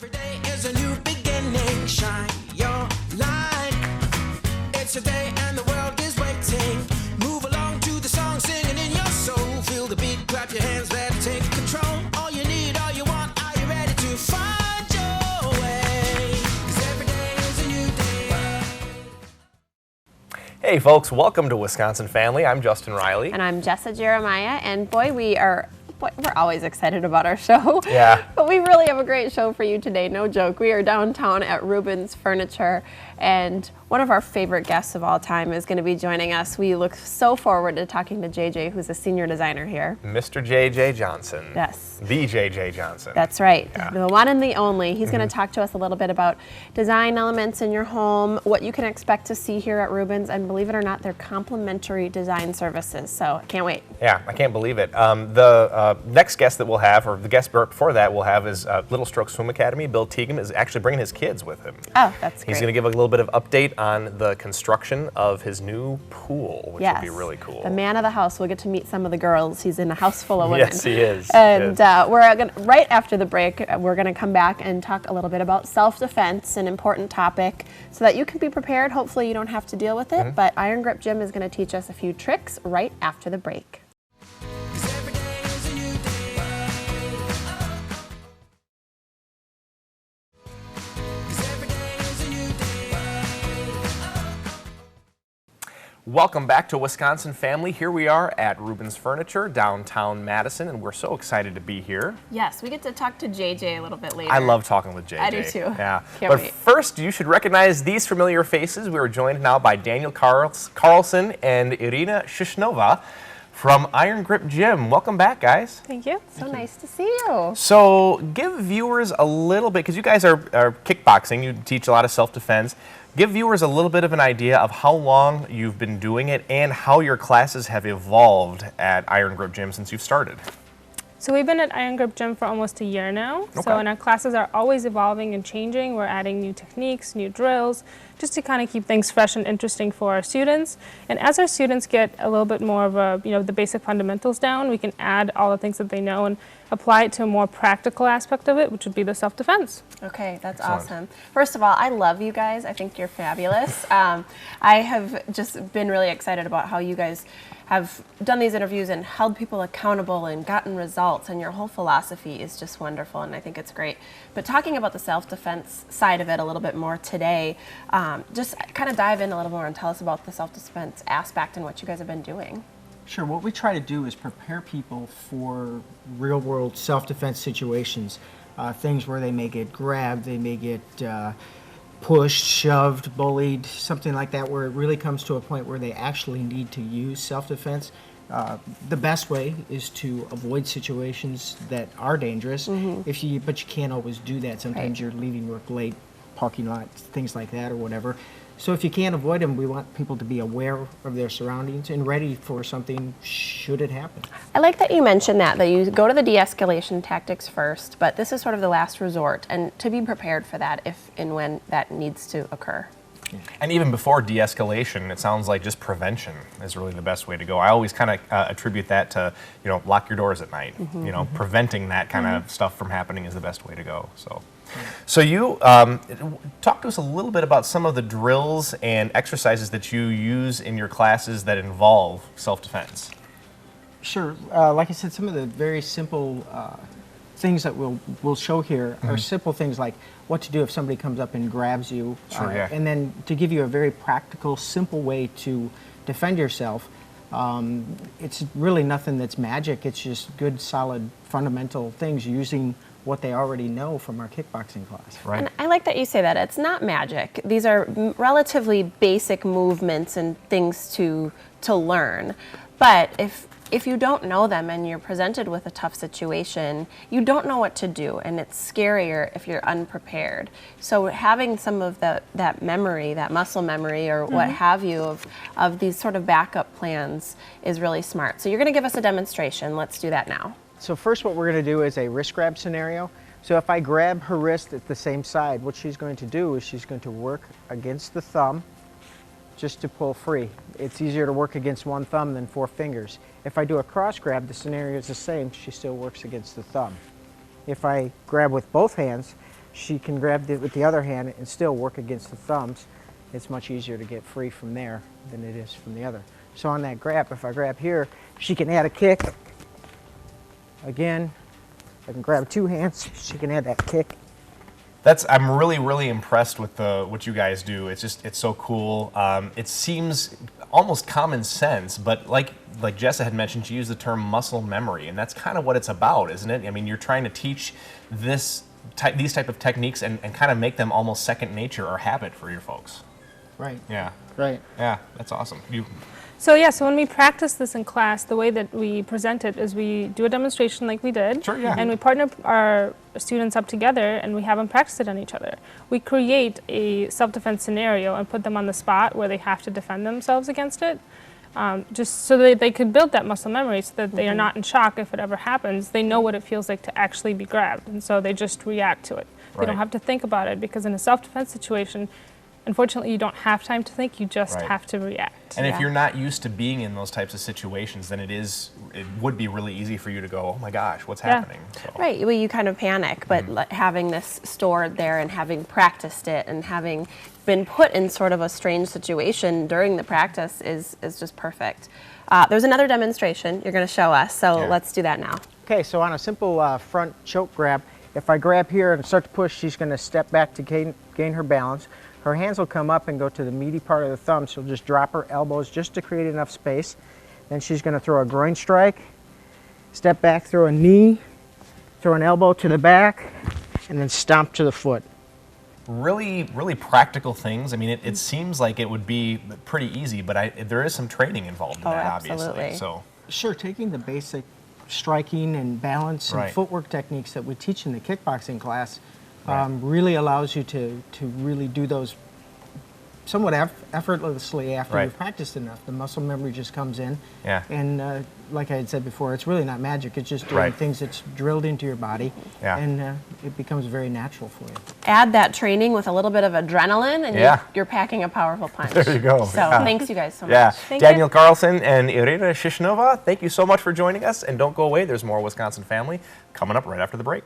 Every day is a new beginning. Shine your light. It's a day and the world is waiting. Move along to the song, singing in your soul. Feel the beat, clap your hands, let's take control. All you need, all you want, are you ready to find your way? 'Cause every day is a new day. Hey folks, welcome to Wisconsin Family. I'm Justin Riley. And I'm Jessa Jeremiah, and boy, we're always excited about our show. Yeah. But we really have a great show for you today, no joke. We are downtown at Rubins Furniture, and one of our favorite guests of all time is going to be joining us. We look so forward to talking to JJ, who's a senior designer here. Mr. JJ Johnson. Yes. The JJ Johnson. That's right. Yeah. The one and the only. He's going to talk to us a little bit about design elements in your home, what you can expect to see here at Rubins, and believe it or not, they're complimentary design services. So I can't wait. Yeah, I can't believe it. The next guest that we'll have, or the guest before that we'll have, is Little Stroke Swim Academy. Bill Teagan is actually bringing his kids with him. Oh, that's great. He's going to give a little bit of update on the construction of his new pool, which will be really cool. The man of the house. We'll get to meet some of the girls. He's in a house full of women. Yes, he is. And we're going right after the break, we're going to come back and talk a little bit about self-defense, an important topic, so that you can be prepared. Hopefully you don't have to deal with it, but Iron Grip Jim is going to teach us a few tricks right after the break. Welcome back to Wisconsin Family. Here we are at Rubins Furniture, downtown Madison, and we're so excited to be here. Yes, we get to talk to JJ a little bit later. I love talking with JJ. I do too. Yeah. Can't but wait. First, you should recognize these familiar faces. We are joined now by Daniel Carlson and Irina Shishnova from Iron Grip Gym. Welcome back, guys. Thank you. So nice to see you. So give viewers a little bit, because you guys are kickboxing, you teach a lot of self-defense. Give viewers a little bit of an idea of how long you've been doing it and how your classes have evolved at Iron Grip Gym since you've started. So we've been at Iron Grip Gym for almost a year now. Okay. So and our classes are always evolving and changing. We're adding new techniques, new drills, just to kind of keep things fresh and interesting for our students. And as our students get a little bit more of the basic fundamentals down, we can add all the things that they know and apply it to a more practical aspect of it, which would be the self-defense. Okay, that's Excellent. awesome. First of all, I love you guys. I think you're fabulous. I have just been really excited about how you guys have done these interviews and held people accountable and gotten results, and your whole philosophy is just wonderful, and I think it's great. But talking about the self-defense side of it a little bit more today, just kind of dive in a little more and tell us about the self-defense aspect and what you guys have been doing. Sure. What we try to do is prepare people for real-world self-defense situations, things where they may get grabbed, they may get pushed, shoved, bullied, something like that, where it really comes to a point where they actually need to use self-defense. The best way is to avoid situations that are dangerous. But you can't always do that. Sometimes you're leaving work late, parking lots, things like that, or whatever. So if you can't avoid them, we want people to be aware of their surroundings and ready for something should it happen. I like that you mentioned that you go to the de-escalation tactics first, but this is sort of the last resort, and to be prepared for that if and when that needs to occur. And even before de-escalation, it sounds like just prevention is really the best way to go. I always kind of attribute that to, lock your doors at night. Preventing that kind of stuff from happening is the best way to go. So you talk to us a little bit about some of the drills and exercises that you use in your classes that involve self-defense. Sure. Like I said, some of the very simple things that we'll show here are simple things like what to do if somebody comes up and grabs you. Sure, yeah. And then to give you a very practical, simple way to defend yourself. It's really nothing that's magic. It's just good, solid, fundamental things using what they already know from our kickboxing class. Right. And I like that you say that. It's not magic. These are relatively basic movements and things to learn. But if you don't know them and you're presented with a tough situation, you don't know what to do, and it's scarier if you're unprepared. So having some of that memory, that muscle memory or what have you of these sort of backup plans is really smart. So you're going to give us a demonstration. Let's do that now. So first what we're going to do is a wrist grab scenario. So if I grab her wrist at the same side, what she's going to do is she's going to work against the thumb just to pull free. It's easier to work against one thumb than 4 fingers. If I do a cross grab, the scenario is the same. She still works against the thumb. If I grab with both hands, she can grab it with the other hand and still work against the thumbs. It's much easier to get free from there than it is from the other. So on that grab, if I grab here, she can add a kick. Again, I can grab 2 hands, she can add that kick. I'm really impressed with what you guys do. It's so cool. It seems almost common sense, but like Jessa had mentioned, she used the term muscle memory, and that's kind of what it's about, isn't it? I mean, you're trying to teach these type of techniques and kind of make them almost second nature or habit for your folks. Right. Yeah. Right. Yeah, that's awesome. So when we practice this in class, the way that we present it is we do a demonstration like we did. Sure, yeah. And we partner our students up together and we have them practice it on each other. We create a self-defense scenario and put them on the spot where they have to defend themselves against it. Just so that they could build that muscle memory so that they are not in shock if it ever happens. They know what it feels like to actually be grabbed, and so they just react to it. They don't have to think about it, because in a self-defense situation, unfortunately, you don't have time to think, you just have to react. And if you're not used to being in those types of situations, then it would be really easy for you to go, oh my gosh, what's happening? So. Right, well, you kind of panic, but having this stored there and having practiced it and having been put in sort of a strange situation during the practice is just perfect. There's another demonstration you're going to show us, so let's do that now. Okay, so on a simple front choke grab, if I grab here and start to push, she's going to step back to gain her balance. Her hands will come up and go to the meaty part of the thumb. She'll just drop her elbows just to create enough space. Then she's going to throw a groin strike, step back, throw a knee, throw an elbow to the back, and then stomp to the foot. Really practical things. I mean, it seems like it would be pretty easy, but there is some training involved in that, absolutely. obviously. So. Sure, taking the basic striking and balance and footwork techniques that we teach in the kickboxing class really allows you to really do those somewhat effortlessly after you've practiced enough. The muscle memory just comes in. Yeah. And like I had said before, it's really not magic. It's just doing things that's drilled into your body. Yeah. And it becomes very natural for you. Add that training with a little bit of adrenaline, and you're packing a powerful punch. There you go. So thanks you guys so much. Daniel Carlson and Irina Shishnova, thank you so much for joining us. And don't go away. There's more Wisconsin Family coming up right after the break.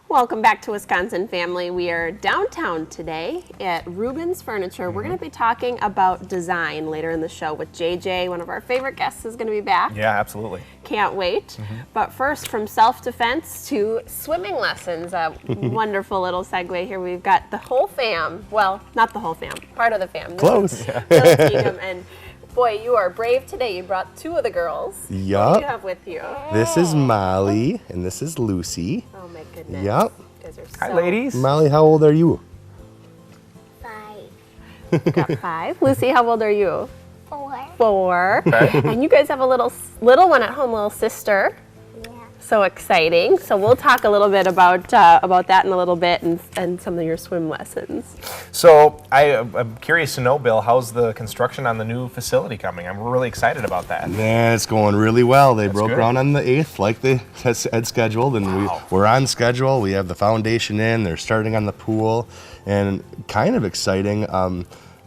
Welcome back to Wisconsin Family. We are downtown today at Rubins Furniture. We're going to be talking about design later in the show with JJ. One of our favorite guests is going to be back. Yeah, absolutely. Can't wait. But first, from self-defense to swimming lessons, a wonderful little segue here. We've got the whole fam. Well, not the whole fam, part of the fam. Close. And boy, you are brave today. You brought 2 of the girls. Yup. What do you have with you? This is Molly, and this is Lucy. Oh my goodness. Yup. You guys are Hi, so ladies. Molly, how old are you? 5. Got 5. Lucy, how old are you? 4. 4. And you guys have a little one at home, little sister. Yeah. So exciting. So we'll talk a little bit about that in a little bit, and some of your swim lessons. So I'm curious to know, Bill, how's the construction on the new facility coming? I'm really excited about that. Yeah, it's going really well. They broke good. ground on the 8th like they had scheduled, and we're on schedule. We have the foundation in. They're starting on the pool, and kind of exciting.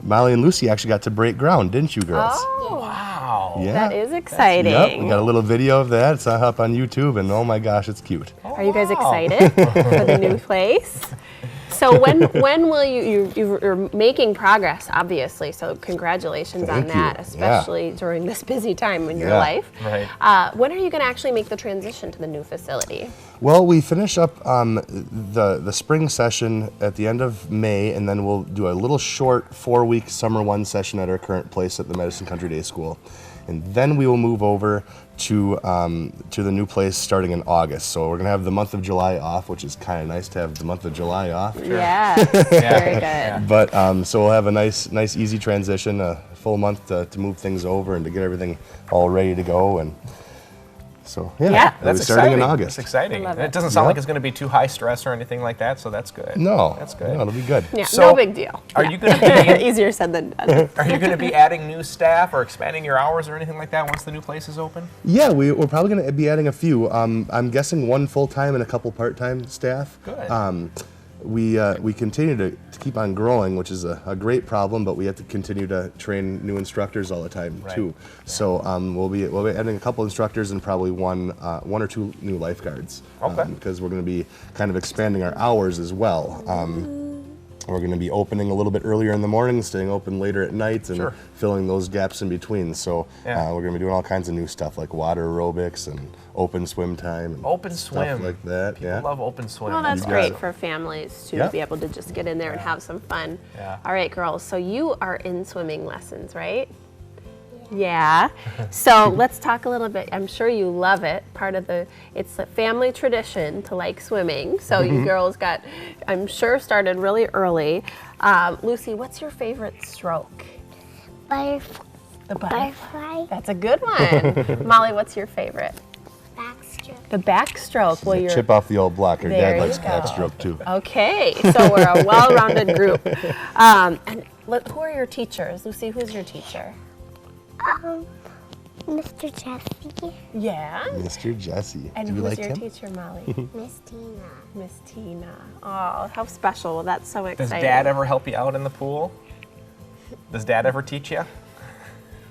Molly and Lucy actually got to break ground, didn't you girls? Oh, Wow. Yeah. that is exciting. Yep, we got a little video of that. It's up on YouTube, and oh my gosh, it's cute. Are you guys excited for the new place? So when will you're making progress, obviously, so congratulations on Thank that, you. especially during this busy time in your Yeah. life. Right. When are you going to actually make the transition to the new facility? Well, we finish up the spring session at the end of May, and then we'll do a little short 4-week summer 1 session at our current place at the Medicine Country Day School. And then we will move over to the new place starting in August. So we're gonna have the month of July off, which is kind of nice to have the month of July off. Yes, very good. But so we'll have a nice easy transition, a full month to move things over and to get everything all ready to go. And so Yeah. we'll be That's starting exciting. in August. That's exciting. I love It it. doesn't sound like it's going to be too high stress or anything like that, so that's good. No, That's good. No, it'll be good. Yeah, So, no big deal. Are you going to be Easier said than done. Are you going to be adding new staff or expanding your hours or anything like that once the new place is open? Yeah, we're probably going to be adding a few. I'm guessing 1 full-time and a couple part-time staff. Good. we continue to keep on growing, which is a great problem, but we have to continue to train new instructors all the time too. So we'll be adding a couple instructors and probably one or two new lifeguards. Because we're going to be kind of expanding our hours as well. We're going to be opening a little bit earlier in the morning, staying open later at night, and filling those gaps in between. So we're going to be doing all kinds of new stuff like water aerobics and open swim time. And Open stuff swim. like that. People love open swim. Well, that's You great got it. for families to be able to just get in there and have some fun. All right, girls, so you are in swimming lessons, right? Yeah. So let's talk a little bit. I'm sure you love it. It's a family tradition to like swimming. So you girls got, I'm sure, started really early. Lucy, what's your favorite stroke? The Butterfly. That's a good one. Molly, what's your favorite? Backstroke. The backstroke. Well, you're Chip off the old block. Her There dad you likes go. backstroke too. okay. So we're a well-rounded group. And who are your teachers? Lucy, who's your teacher? Mr. Jesse. Yeah. Mr. Jesse. And Do you who's like your him? teacher, Molly? Miss Tina. Miss Tina. Oh, how special. Well, that's so Does exciting. Dad ever help you out in the pool? Does Dad ever teach you?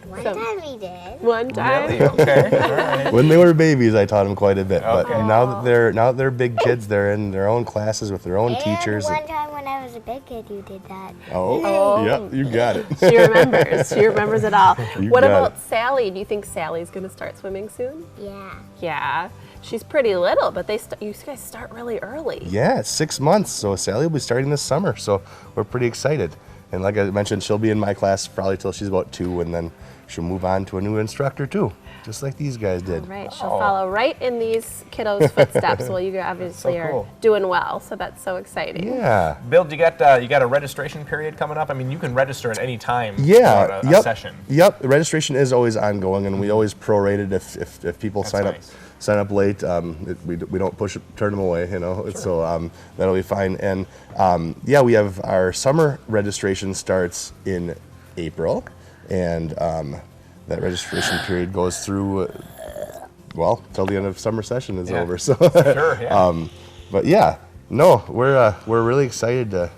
One time he did. One time? Really? Okay. All right. When they were babies, I taught them quite a bit. But Okay. now that they're big kids, they're in their own classes with their own teachers. And one time when I was a big kid, you did that. Oh, yep, you got it. She remembers. She remembers it all. You What got about it. Sally? Do you think Sally's going to start swimming soon? Yeah. Yeah. She's pretty little, but you guys start really early. Yeah, it's 6 months. So Sally will be starting this summer. So we're pretty excited. And like I mentioned, she'll be in my class probably till she's about 2, and then she'll move on to a new instructor too, just like these guys did. All right, she'll follow right in these kiddos' footsteps. Well, you obviously So cool. are doing well, so that's so exciting. Yeah. Bill, you got a registration period coming up? I mean, you can register at any time Yeah. throughout a Yep. session. Yep. The registration is always ongoing, and we always prorate it if people That's sign nice. up late. We don't turn them away, you know. So that'll be fine. And yeah, we have our summer registration starts in April, and that registration period goes through well till the end of summer session is Yeah. over. So Sure, yeah. but yeah, no, we're really excited to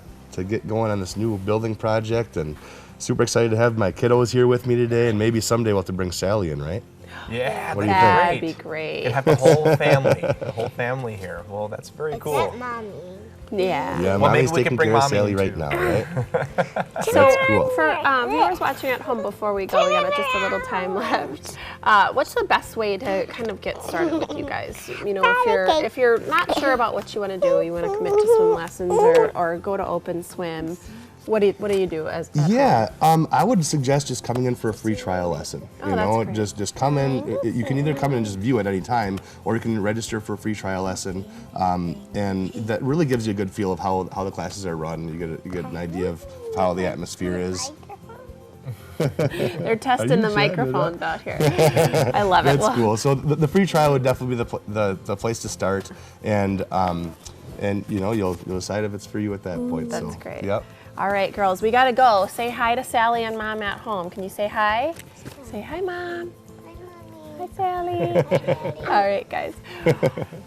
get going on this new building project, and super excited to have my kiddos here with me today, and maybe someday we'll have to bring Sally in, right? Yeah, What do you That'd great. be great. You have the whole family here. Well, that's very cool. Except Mommy. Yeah. Yeah, Well, maybe Mommy's we can taking bring care of Mommy Sally in, right too. now, right? So That's cool. for viewers watching at home, before we go, we got just a little time left. What's the best way to kind of get started with you guys? You know, if you're not sure about what you want to do, you want to commit to swim lessons or go to open swim. What do you do as? at home? Yeah, I would suggest just coming in for a free trial lesson. Oh, You that's know, great. just come in. You can either come in and just view at any time, or you can register for a free trial lesson, and that really gives you a good feel of how the classes are run. You get an idea of how the atmosphere is. They're testing you the shy? microphones out here. I love it. That's Well, cool. So the free trial would definitely be the place to start, and you know you'll decide if it's for you at that point. That's so, great. Yep. All right, girls, we got to go. Say hi to Sally and Mom at home. Can you say hi? Say hi, Mom. Hi, Sally. All right, guys.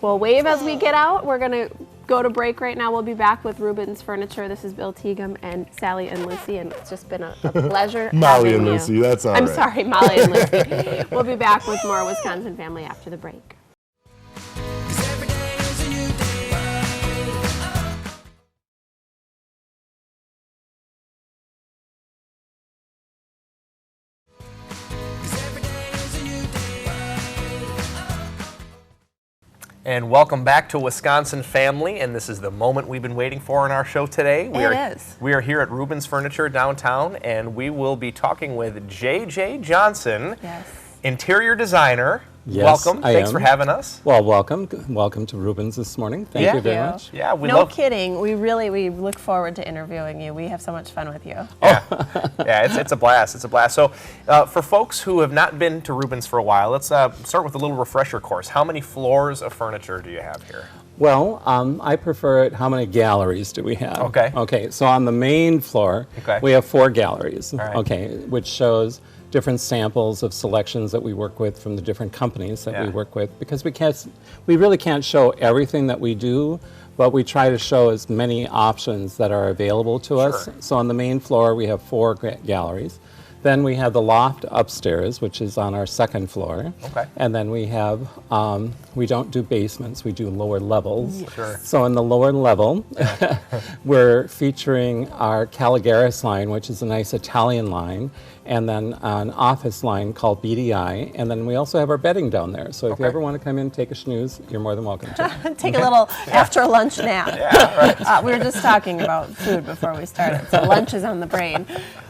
Well, wave as we get out. We're going to go to break right now. We'll be back with Rubins Furniture. This is Bill Teagham and Sally and Lucy, and it's just been a pleasure Molly having and you. Lucy, that's all I'm right. sorry, Molly and Lucy. We'll be back with more Wisconsin Family after the break. 'Cause every day is a new day. And welcome back to Wisconsin Family, and this is the moment we've been waiting for in our show today. It is. We are here at Rubins Furniture downtown, and we will be talking with J.J. Johnson, Yes. interior designer. Yes, Welcome. I Thanks am. for having us. Well, welcome. Welcome to Rubins this morning. Thank Yeah. you very Thank you. much. Yeah, we No love. kidding. We look forward to interviewing you. We have so much fun with you. Yeah, it's a blast. It's a blast. So, for folks who have not been to Rubins for a while, let's start with a little refresher course. How many floors of furniture do you have here? Well, I prefer it. How many galleries do we have? Okay. Okay, so on the main floor, Okay. we have 4 galleries. right. Okay, which shows different samples of selections that we work with from the different companies that Yeah. we work with, because we really can't show everything that we do, but we try to show as many options that are available to us. Sure. So on the main floor, we have 4 galleries. Then we have the loft upstairs, which is on our 2nd floor. Okay. And then we have, we don't do basements, we do lower levels. Sure. So in the lower level, we're featuring our Caligaris line, which is a nice Italian line, and then an office line called BDI. And then we also have our bedding down there. So if you Okay. ever want to come in and take a snooze, you're more than welcome to. Take a little after lunch nap. We were just talking about food before we started, so lunch is on the brain.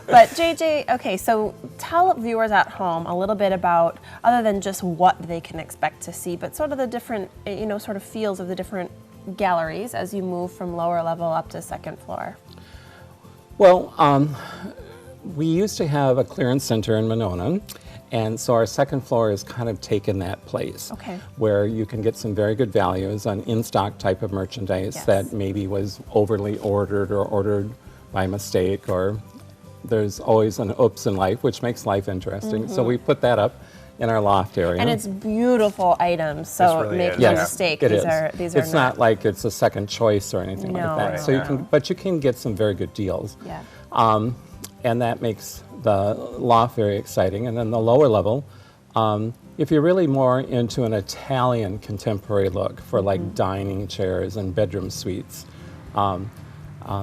But JJ, okay, so tell viewers at home a little bit about, other than just what they can expect to see, but sort of the different, sort of feels of the different galleries as you move from lower level up to 2nd floor. Well, we used to have a clearance center in Monona, and so our 2nd floor has kind of taken that place. Okay. Where you can get some very good values on in-stock type of merchandise Yes. that maybe was overly ordered or ordered by mistake, or there's always an oops in life, which makes life interesting. So we put that up in our loft area. And it's beautiful items, so really make is, no yeah. mistake. It These is. are It's not like it's a second choice or anything No, like that. right, So you no. can, but you can get some very good deals. Yeah. And that makes the loft very exciting. And then the lower level, if you're really more into an Italian contemporary look for like dining chairs and bedroom suites,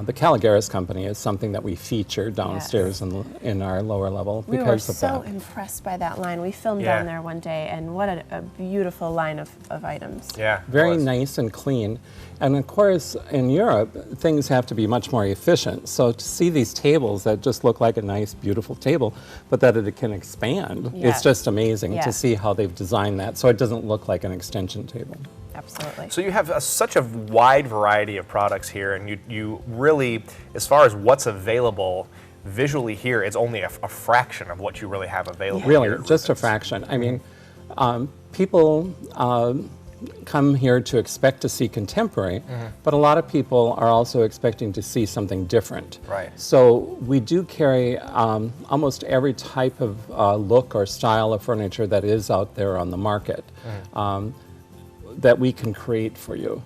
the Caligaris company is something that we feature downstairs in our lower level We were because of so that. impressed by that line. We filmed Yeah. down there one day, and what a beautiful line of items. Yeah. it Very was. nice and clean. And of course, in Europe, things have to be much more efficient. So to see these tables that just look like a nice, beautiful table, but that it can expand, Yes. it's just amazing Yeah. to see how they've designed that so it doesn't look like an extension table. Absolutely. So you have such a wide variety of products here, and you really, as far as what's available visually here, it's only a fraction of what you really have available. Really, here at just a Rubins. fraction. I mean, people come here to expect to see contemporary, but a lot of people are also expecting to see something different. Right. So we do carry almost every type of look or style of furniture that is out there on the market that we can create for you.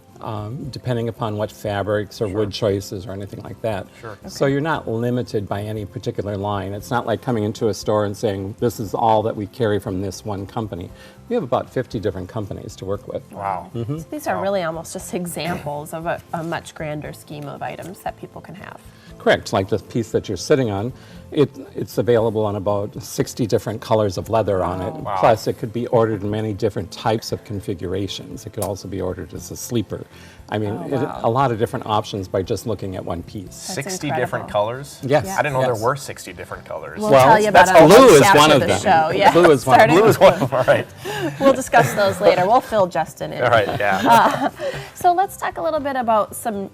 Depending upon what fabrics or wood choices or anything like that. Sure. So you're not limited by any particular line. It's not like coming into a store and saying, this is all that we carry from this one company. We have about 50 different companies to work with. Wow. So these are really almost just examples of a much grander scheme of items that people can have. Correct, like the piece that you're sitting on, it's available on about 60 different colors of leather on it. Wow. Plus, it could be ordered in many different types of configurations. It could also be ordered as a sleeper. I mean, a lot of different options by just looking at one piece. 60 incredible. different colors? Yes. I didn't know yes. there were 60 different colors. We'll Well, tell you about that's it blue is after one of the them. show. Yeah. Blue is one of Starting them. Blue is one of them, all right. We'll discuss those later. We'll fill Justin in. All right, yeah. So let's talk a little bit about some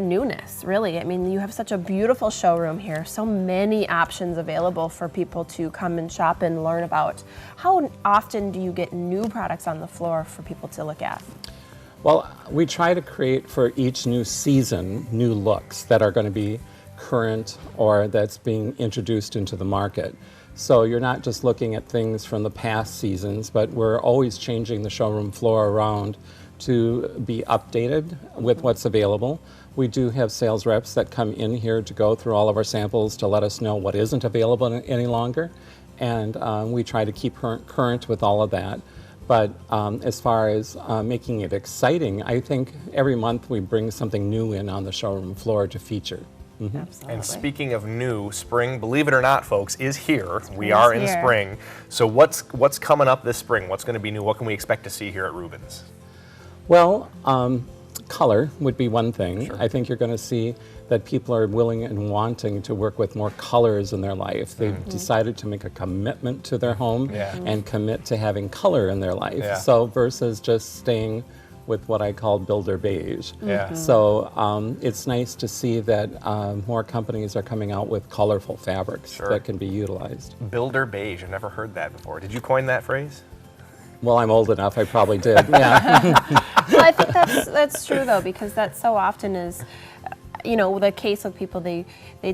newness, really. I mean, you have such a beautiful showroom here, so many options available for people to come and shop and learn about. How often do you get new products on the floor for people to look at? Well, we try to create for each new season new looks that are going to be current or that's being introduced into the market. So you're not just looking at things from the past seasons, but we're always changing the showroom floor around to be updated with what's available. We do have sales reps that come in here to go through all of our samples to let us know what isn't available any longer. And we try to keep current with all of that. But as far as making it exciting, I think every month we bring something new in on the showroom floor to feature. Absolutely. And speaking of new, spring, believe it or not, folks, is here. We are in here. spring. So what's coming up this spring? What's going to be new? What can we expect to see here at Rubins? Well, color would be one thing. I think you're going to see that people are willing and wanting to work with more colors in their life. They've decided to make a commitment to their home and commit to having color in their life. Yeah. So versus just staying with what I call builder beige. Yeah. So it's nice to see that more companies are coming out with colorful fabrics Sure. that can be utilized. Builder beige. I've never heard that before. Did you coin that phrase? Well, I'm old enough, I probably did, yeah. Well, I think that's true though, because that so often is, you know, the case of people, they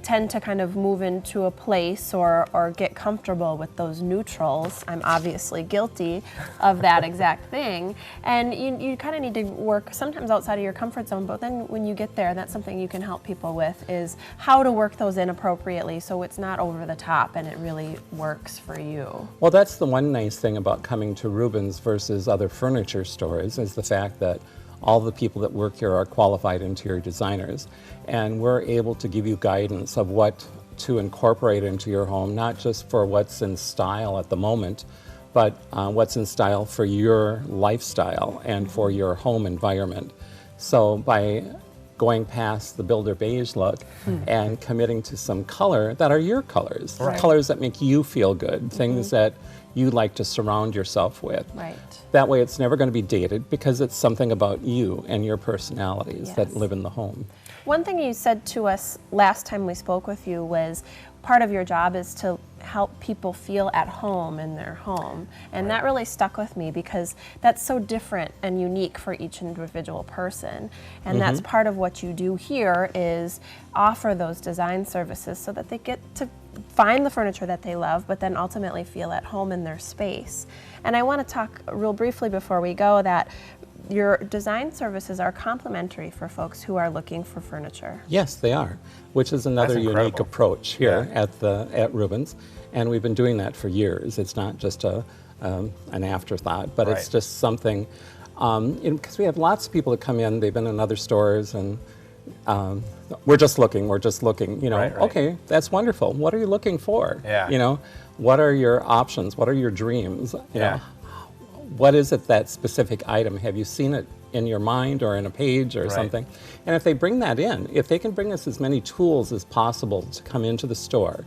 tend to kind of move into a place or get comfortable with those neutrals. I'm obviously guilty of that exact thing. And you kind of need to work sometimes outside of your comfort zone, but then when you get there, that's something you can help people with, is how to work those in appropriately so it's not over the top and it really works for you. Well, that's the one nice thing about coming to Rubins versus other furniture stores, is the fact that all the people that work here are qualified interior designers, and we're able to give you guidance of what to incorporate into your home, not just for what's in style at the moment, but what's in style for your lifestyle and for your home environment. So by going past the builder beige look and committing to some color that are your colors, colors that make you feel good, things that you like to surround yourself with. Right. That way it's never going to be dated, because it's something about you and your personalities that Yes. live in the home. One thing you said to us last time we spoke with you was part of your job is to help people feel at home in their home. And that really stuck with me, because that's so different and unique for each individual person. And that's part of what you do here, is offer those design services so that they get to find the furniture that they love, but then ultimately feel at home in their space. And I want to talk real briefly before we go that your design services are complimentary for folks who are looking for furniture. Yes, they are, which is another That's unique incredible. approach here at Rubins, and we've been doing that for years. It's not just an afterthought, but it's Right. just something, because we have lots of people that come in, they've been in other stores, and we're just looking, you know, Right, right. okay, that's wonderful. What are you looking for? Yeah. You know, what are your options? What are your dreams? You Yeah. know, what is it, that specific item? Have you seen it in your mind or in a page or Right. something? And if they bring that in, if they can bring us as many tools as possible to come into the store,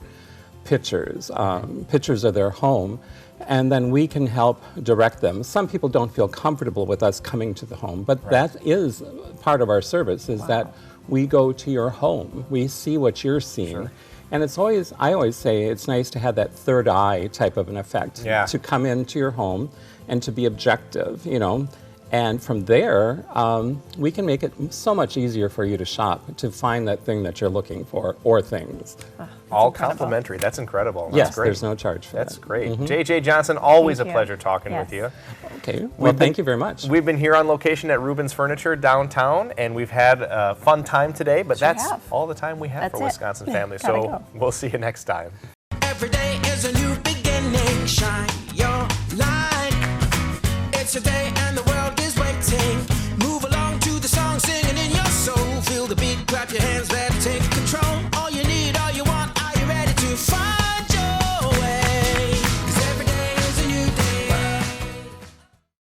pictures of their home, and then we can help direct them. Some people don't feel comfortable with us coming to the home, but that is part of our service, is that we go to your home. We see what you're seeing. And it's always, I always say, it's nice to have that third eye type of an effect, Yeah. to come into your home and to be objective, you know. And from there, we can make it so much easier for you to shop, to find that thing that you're looking for, or things. All complimentary. That's incredible. That's Yes, great. there's no charge for That's that. great. JJ Johnson, always Thank a you. pleasure talking with Yes. you. Okay, well, thank you very much. We've been here on location at Rubins Furniture downtown, and we've had a fun time today, but Sure that's have. all the time we have That's for it. Wisconsin Family. Gotta So go. we'll see you next time. Every day is a new beginning. Shine your light. It's a day